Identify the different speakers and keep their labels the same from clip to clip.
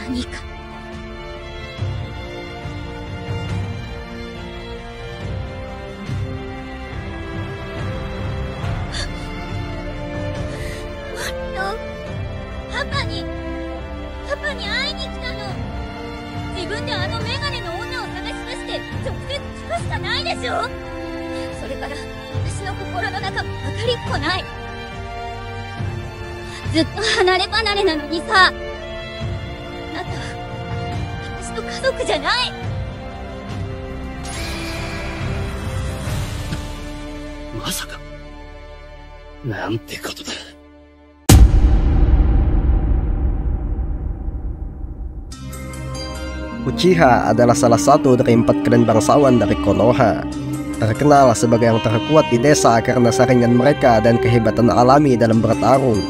Speaker 1: 何か。パパに会いに来たの。自分であのメガネの女を探し出して直接聞くしかないでしょ。それから私の心の中分かりっこない。ずっと離れ離れなのにさ、あなたは私の家族じゃない。
Speaker 2: まさか、なんてことだ。
Speaker 3: Uchiha adalah salah satu dari 4 klan bangsawan dari Konoha. Terkenal sebagai yang terkuat di desa karena saringan mereka dan kehebatan alami dalam bertarung.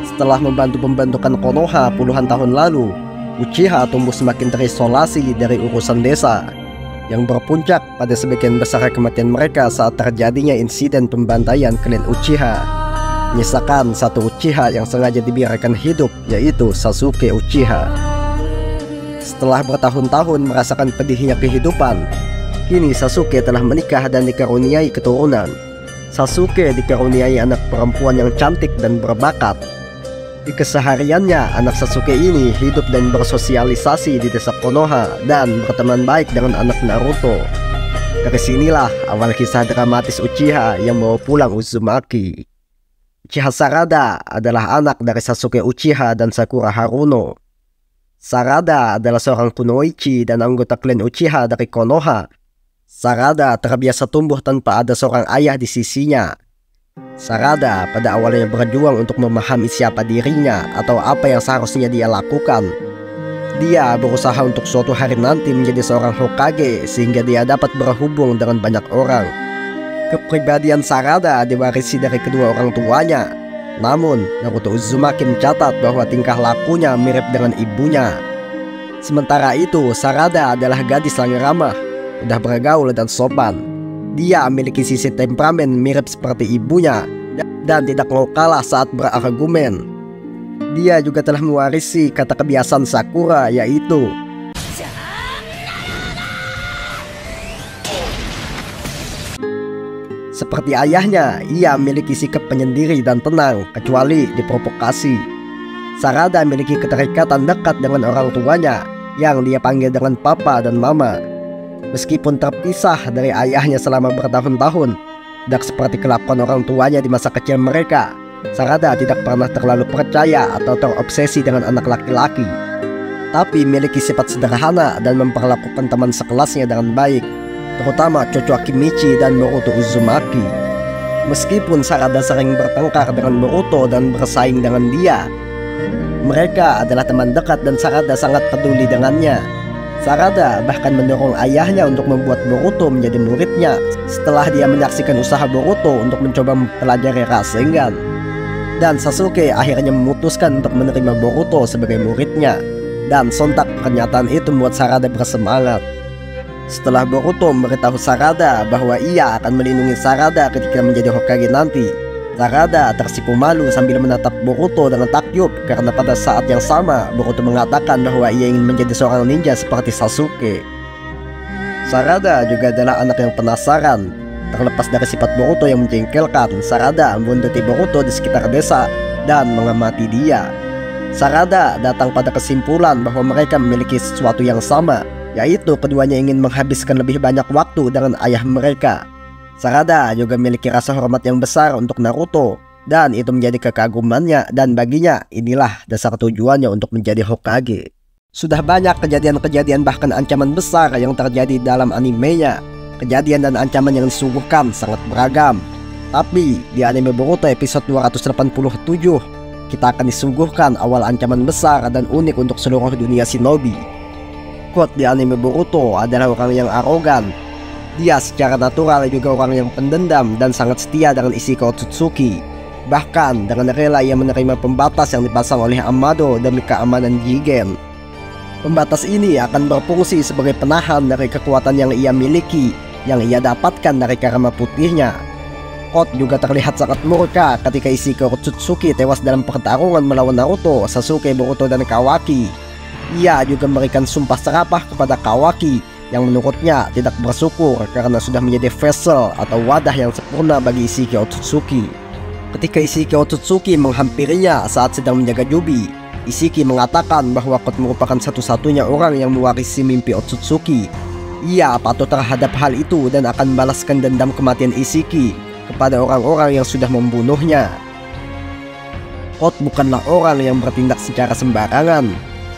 Speaker 3: Setelah membantu pembentukan Konoha puluhan tahun lalu, Uchiha tumbuh semakin terisolasi dari urusan desa, yang berpuncak pada sebagian besar kematian mereka saat terjadinya insiden pembantaian klan Uchiha. Menyisakan satu Uchiha yang sengaja dibiarkan hidup, yaitu Sasuke Uchiha. Setelah bertahun-tahun merasakan pedihnya kehidupan, kini Sasuke telah menikah dan dikaruniai keturunan. Sasuke dikaruniai anak perempuan yang cantik dan berbakat. Di kesehariannya, anak Sasuke ini hidup dan bersosialisasi di desa Konoha dan berteman baik dengan anak Naruto. Dari sinilah awal kisah dramatis Uchiha yang mau pulang Uzumaki. Uchiha Sarada adalah anak dari Sasuke Uchiha dan Sakura Haruno. Sarada adalah seorang kunoichi dan anggota klan Uchiha dari Konoha. Sarada terbiasa tumbuh tanpa ada seorang ayah di sisinya. Sarada pada awalnya berjuang untuk memahami siapa dirinya atau apa yang seharusnya dia lakukan. Dia berusaha untuk suatu hari nanti menjadi seorang Hokage sehingga dia dapat berhubung dengan banyak orang. Kepribadian Sarada diwarisi dari kedua orang tuanya. Namun, Naruto Uzumaki mencatat bahwa tingkah lakunya mirip dengan ibunya. Sementara itu, Sarada adalah gadis yang ramah, mudah bergaul dan sopan. Dia memiliki sisi temperamen mirip seperti ibunya dan tidak mau kalah saat berargumen. Dia juga telah mewarisi kata kebiasaan Sakura, yaitu seperti ayahnya, ia memiliki sikap penyendiri dan tenang, kecuali diprovokasi. Sarada memiliki keterikatan dekat dengan orang tuanya, yang dia panggil dengan papa dan mama. Meskipun terpisah dari ayahnya selama bertahun-tahun, tidak seperti kelakuan orang tuanya di masa kecil mereka, Sarada tidak pernah terlalu percaya atau terobsesi dengan anak laki-laki, tapi memiliki sifat sederhana dan memperlakukan teman sekelasnya dengan baik, terutama Chocho Akimichi dan Boruto Uzumaki. Meskipun Sarada sering bertengkar dengan Boruto dan bersaing dengan dia, mereka adalah teman dekat dan Sarada sangat peduli dengannya. Sarada bahkan mendorong ayahnya untuk membuat Boruto menjadi muridnya setelah dia menyaksikan usaha Boruto untuk mencoba mempelajari Rasengan. Dan Sasuke akhirnya memutuskan untuk menerima Boruto sebagai muridnya, dan sontak pernyataan itu membuat Sarada bersemangat. Setelah Boruto memberitahu Sarada bahwa ia akan melindungi Sarada ketika menjadi Hokage nanti, Sarada tersipu malu sambil menatap Boruto dengan takjub karena pada saat yang sama Boruto mengatakan bahwa ia ingin menjadi seorang ninja seperti Sasuke. Sarada juga adalah anak yang penasaran. Terlepas dari sifat Boruto yang menjengkelkan, Sarada membuntuti Boruto di sekitar desa dan mengamati dia. Sarada datang pada kesimpulan bahwa mereka memiliki sesuatu yang sama, yaitu keduanya ingin menghabiskan lebih banyak waktu dengan ayah mereka. Sarada juga memiliki rasa hormat yang besar untuk Naruto, dan itu menjadi kekagumannya, dan baginya inilah dasar tujuannya untuk menjadi Hokage. Sudah banyak kejadian-kejadian bahkan ancaman besar yang terjadi dalam animenya. Kejadian dan ancaman yang disuguhkan sangat beragam. Tapi di anime Boruto episode 287, kita akan disuguhkan awal ancaman besar dan unik untuk seluruh dunia shinobi. Quote di anime Boruto adalah orang yang arogan. Dia secara natural juga orang yang pendendam dan sangat setia dengan Ishiko Otsutsuki. Bahkan dengan rela ia menerima pembatas yang dipasang oleh Amado demi keamanan Jigen. Pembatas ini akan berfungsi sebagai penahan dari kekuatan yang ia miliki, yang ia dapatkan dari karma putihnya. Quote juga terlihat sangat murka ketika Ishiko Otsutsuki tewas dalam pertarungan melawan Naruto, Sasuke, Boruto, dan Kawaki. Ia juga memberikan sumpah serapah kepada Kawaki yang menurutnya tidak bersyukur karena sudah menjadi vessel atau wadah yang sempurna bagi Isshiki Otsutsuki. Ketika Isshiki Otsutsuki menghampirinya saat sedang menjaga Yubi, Isshiki mengatakan bahwa Kot merupakan satu-satunya orang yang mewarisi mimpi Otsutsuki. Ia patuh terhadap hal itu dan akan membalaskan dendam kematian Isshiki kepada orang-orang yang sudah membunuhnya. Kot bukanlah orang yang bertindak secara sembarangan.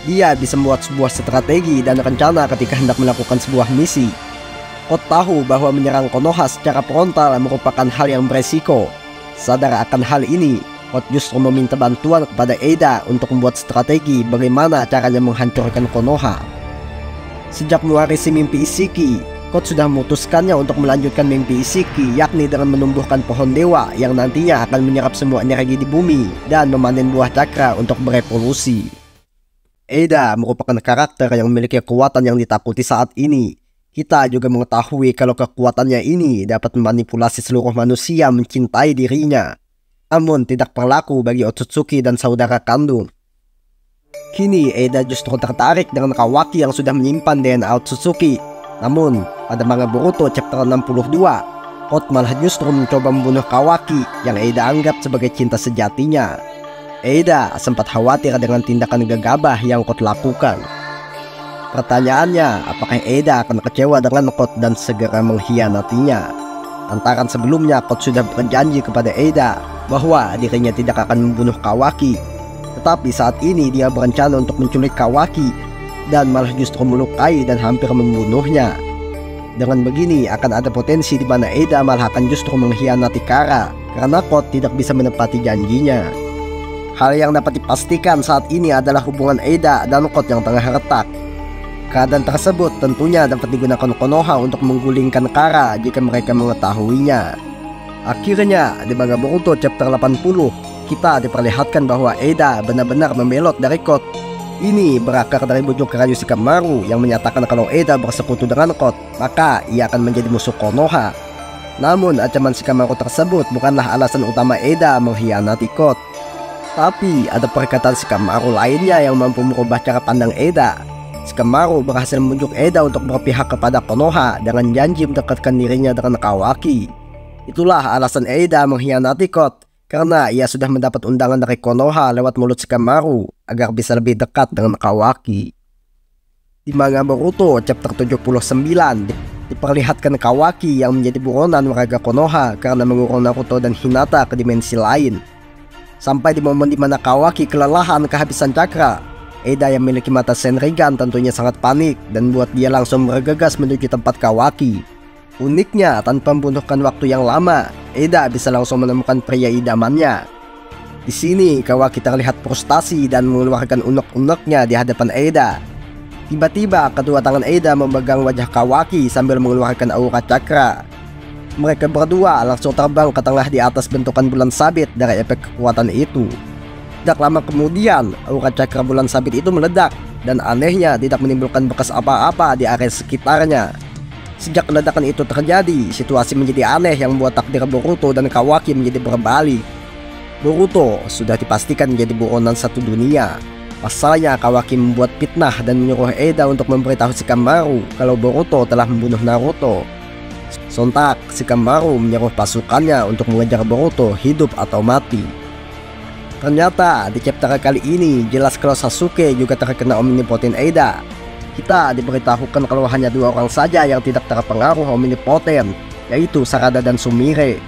Speaker 3: Dia bisa membuat sebuah strategi dan rencana ketika hendak melakukan sebuah misi. Kot tahu bahwa menyerang Konoha secara frontal merupakan hal yang beresiko. Sadar akan hal ini, Kot justru meminta bantuan kepada Eida untuk membuat strategi bagaimana caranya menghancurkan Konoha. Sejak mewarisi mimpi Isshiki, Kot sudah memutuskannya untuk melanjutkan mimpi Isshiki, yakni dengan menumbuhkan pohon dewa yang nantinya akan menyerap semua energi di bumi dan memanen buah cakra untuk berevolusi. Eida merupakan karakter yang memiliki kekuatan yang ditakuti saat ini. Kita juga mengetahui kalau kekuatannya ini dapat memanipulasi seluruh manusia mencintai dirinya. Namun tidak berlaku bagi Otsutsuki dan saudara kandung. Kini Eida justru tertarik dengan Kawaki yang sudah menyimpan DNA Otsutsuki. Namun pada manga Boruto chapter 62, Kot malah justru mencoba membunuh Kawaki yang Eida anggap sebagai cinta sejatinya. Eida sempat khawatir dengan tindakan gegabah yang Kot lakukan. Pertanyaannya, apakah Eida akan kecewa dengan Kot dan segera mengkhianatinya? Lantaran sebelumnya Kot sudah berjanji kepada Eida bahwa dirinya tidak akan membunuh Kawaki. Tetapi saat ini dia berencana untuk menculik Kawaki dan malah justru melukai dan hampir membunuhnya. Dengan begini akan ada potensi di mana Eida malah akan justru mengkhianati Kara karena Kot tidak bisa menepati janjinya. Hal yang dapat dipastikan saat ini adalah hubungan Eida dan Kot yang tengah retak. Keadaan tersebut tentunya dapat digunakan Konoha untuk menggulingkan Kara jika mereka mengetahuinya. Akhirnya di manga Boruto chapter 80, kita diperlihatkan bahwa Eida benar-benar membelot dari Kot. Ini berakar dari bujuk rayu Shikamaru yang menyatakan kalau Eida bersekutu dengan Kot, maka ia akan menjadi musuh Konoha. Namun ancaman Shikamaru tersebut bukanlah alasan utama Eida mengkhianati Kot. Tapi ada perkataan Shikamaru lainnya yang mampu merubah cara pandang Eida. Shikamaru berhasil membujuk Eida untuk berpihak kepada Konoha dengan janji mendekatkan dirinya dengan Kawaki. Itulah alasan Eida mengkhianati Kot, karena ia sudah mendapat undangan dari Konoha lewat mulut Shikamaru agar bisa lebih dekat dengan Kawaki. Di manga Boruto chapter 79 diperlihatkan Kawaki yang menjadi buronan warga Konoha karena mengurung Naruto dan Hinata ke dimensi lain. Sampai di momen dimana Kawaki kelelahan kehabisan cakra, Eida yang memiliki mata Senrigan tentunya sangat panik dan buat dia langsung bergegas menuju tempat Kawaki. Uniknya, tanpa membutuhkan waktu yang lama, Eida bisa langsung menemukan pria idamannya. Di sini Kawaki terlihat frustasi dan mengeluarkan unek-uneknya di hadapan Eida. Tiba-tiba kedua tangan Eida memegang wajah Kawaki sambil mengeluarkan aura cakra. Mereka berdua langsung terbang ke tengah di atas bentukan bulan sabit dari efek kekuatan itu. Tidak lama kemudian, aura cakra bulan sabit itu meledak dan anehnya tidak menimbulkan bekas apa-apa di area sekitarnya. Sejak ledakan itu terjadi, situasi menjadi aneh yang membuat takdir Boruto dan Kawaki menjadi berbalik. Boruto sudah dipastikan menjadi buronan satu dunia. Pasalnya Kawaki membuat fitnah dan menyuruh Eida untuk memberitahu Shikamaru kalau Boruto telah membunuh Naruto. Sontak, Shikamaru menyuruh pasukannya untuk mengejar Boruto hidup atau mati. Ternyata di chapter kali ini jelas kalau Sasuke juga terkena omnipotent Eida. Kita diberitahukan kalau hanya dua orang saja yang tidak terpengaruh omnipotent, yaitu Sarada dan Sumire.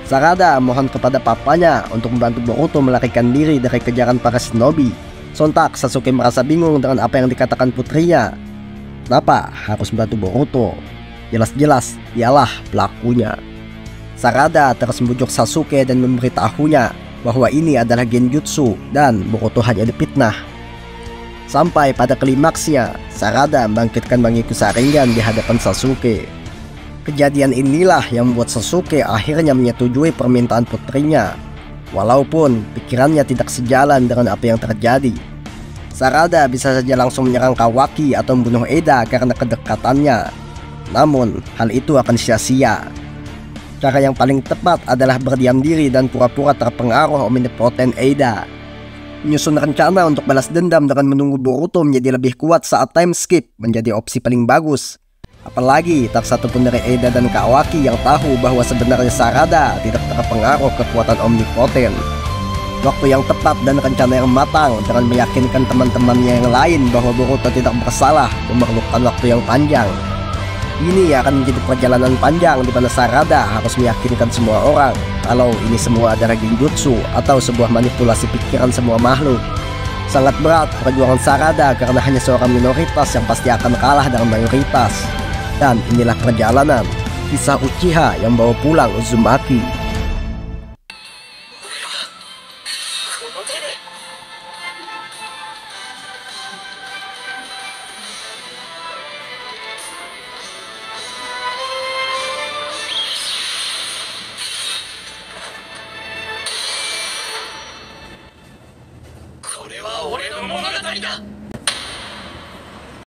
Speaker 3: Sarada mohon kepada papanya untuk membantu Boruto melarikan diri dari kejaran para shinobi. Sontak Sasuke merasa bingung dengan apa yang dikatakan putrinya. Kenapa harus membantu Boruto? Jelas-jelas dialah pelakunya. Sarada terus membujuk Sasuke dan memberitahunya bahwa ini adalah genjutsu dan Boruto hanya dipitnah. Sampai pada klimaksnya, Sarada membangkitkan Bangiku Sharingan di hadapan Sasuke. Kejadian inilah yang membuat Sasuke akhirnya menyetujui permintaan putrinya, walaupun pikirannya tidak sejalan dengan apa yang terjadi. Sarada bisa saja langsung menyerang Kawaki atau membunuh Eida karena kedekatannya. Namun, hal itu akan sia-sia. Cara yang paling tepat adalah berdiam diri dan pura-pura terpengaruh omnipotent Eida. Menyusun rencana untuk balas dendam dengan menunggu Boruto menjadi lebih kuat saat time skip menjadi opsi paling bagus. Apalagi tak satu pun dari Eida dan Kawaki yang tahu bahwa sebenarnya Sarada tidak terpengaruh kekuatan omnipoten. Waktu yang tepat dan rencana yang matang dengan meyakinkan teman-temannya yang lain bahwa Boruto tidak bersalah memerlukan waktu yang panjang. Ini akan menjadi perjalanan panjang di mana Sarada harus meyakinkan semua orang kalau ini semua adalah genjutsu atau sebuah manipulasi pikiran semua makhluk. Sangat berat perjuangan Sarada karena hanya seorang minoritas yang pasti akan kalah dengan mayoritas. Dan inilah perjalanan kisah Uchiha yang bawa pulang Uzumaki.